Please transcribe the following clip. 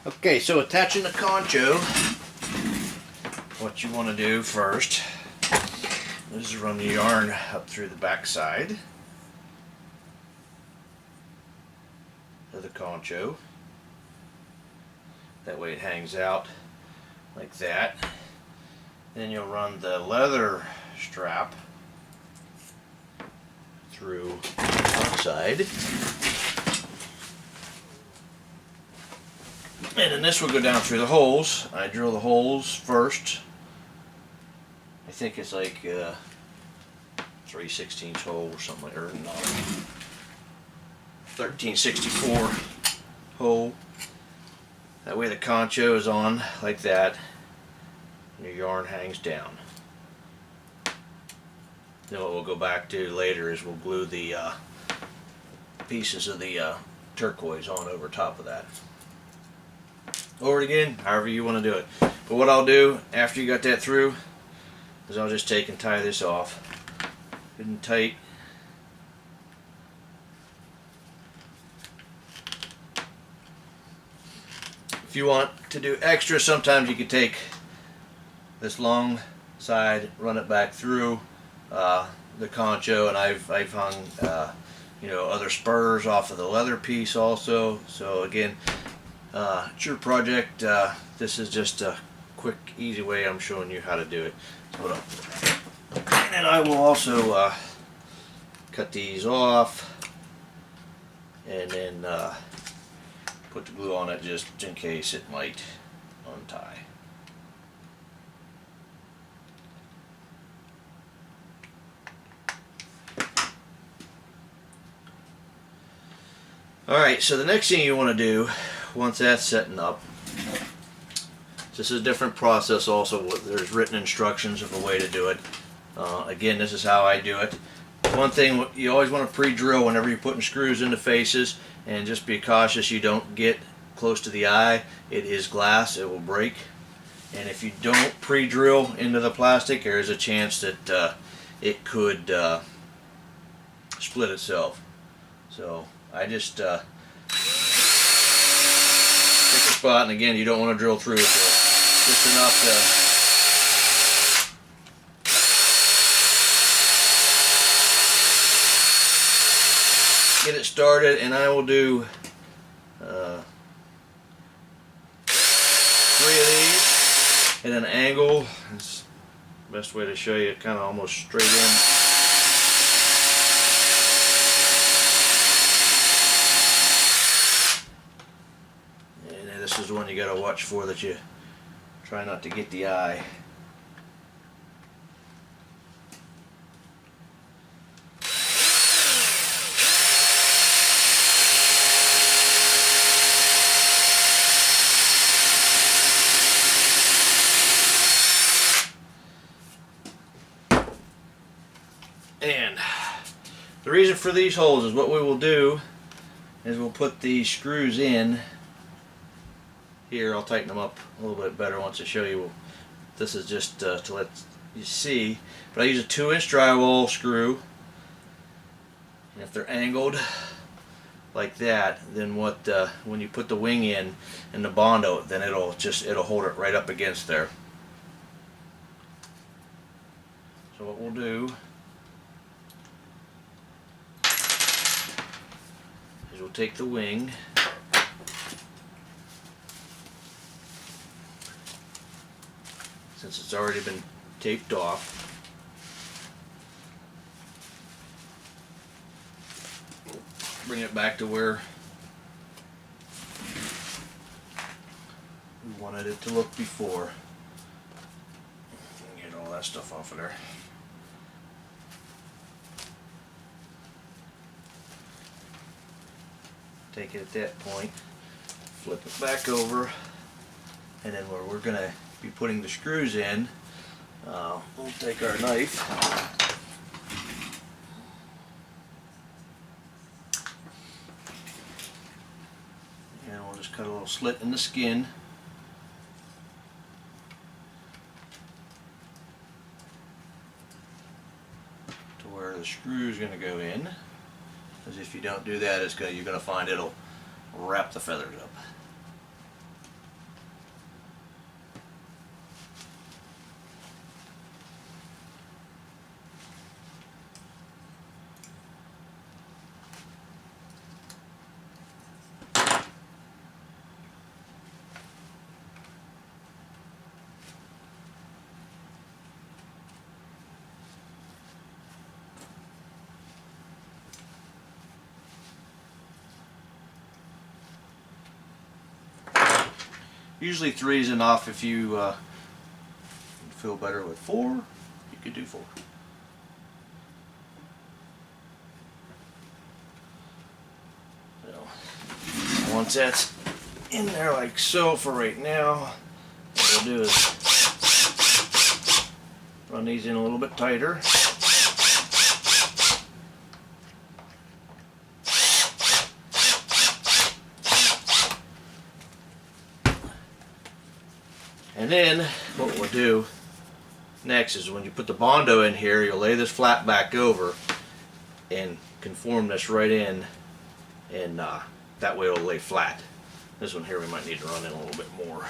Okay, so attaching the concho, what you want to do first is run the yarn up through the back side of the concho. That way it hangs out like that. Then you'll run the leather strap through one side. And then this will go down through the holes. I drill the holes first. I think it's like 3/16 hole or something, or no, 13/64 hole. That way the concho is on like that, and your yarn hangs down. Then what we'll go back to later is we'll glue the pieces of the turquoise on over top of that. Or again, however you want to do it. But what I'll do after you got that through is I'll just take and tie this off good and tight. If you want to do extra, sometimes you could take this long side, run it back through the concho, and I've hung you know, other spurs off of the leather piece also. So again, it's your project. This is just a quick, easy way I'm showing you how to do it. And then I will also cut these off and then put the glue on it just in case it might untie. Alright, so the next thing you want to do once that's setting up, this is a different process also. There's written instructions of a way to do it. Again, this is how I do it. One thing, you always want to pre-drill whenever you're putting screws into faces, and just be cautious you don't get close to the eye. It is glass, it will break. And if you don't pre-drill into the plastic, there is a chance that it could split itself. So I just pick a spot, and again, you don't want to drill through it, just enough to get it started. And I will do 3 of these at an angle. It's the best way to show you, kind of almost straight in. This is the one you got to watch for, that you try not to get the eye. And the reason for these holes is what we will do is we'll put these screws in. Here, I'll tighten them up a little bit better once I show you. This is just to let you see. But I use a 2-inch drywall screw. And if they're angled like that, then when you put the wing in and the Bondo, then it'll hold it right up against there. So what we'll do is we'll take the wing, since it's already been taped off. Bring it back to where we wanted it to look before. Get all that stuff off of there. Take it at that point, flip it back over, and then where we're going to be putting the screws in, we'll take our knife and we'll just cut a little slit in the skin to where the screw is going to go in, because if you don't do that, you're going to find it'll wrap the feathers up. Usually 3 is enough. If you feel better with 4, you could do 4. So, once that's in there like so for right now, what we'll do is run these in a little bit tighter. And then what we'll do next is when you put the Bondo in here, you'll lay this flat back over and conform this right in, and that way it'll lay flat. This one here we might need to run in a little bit more.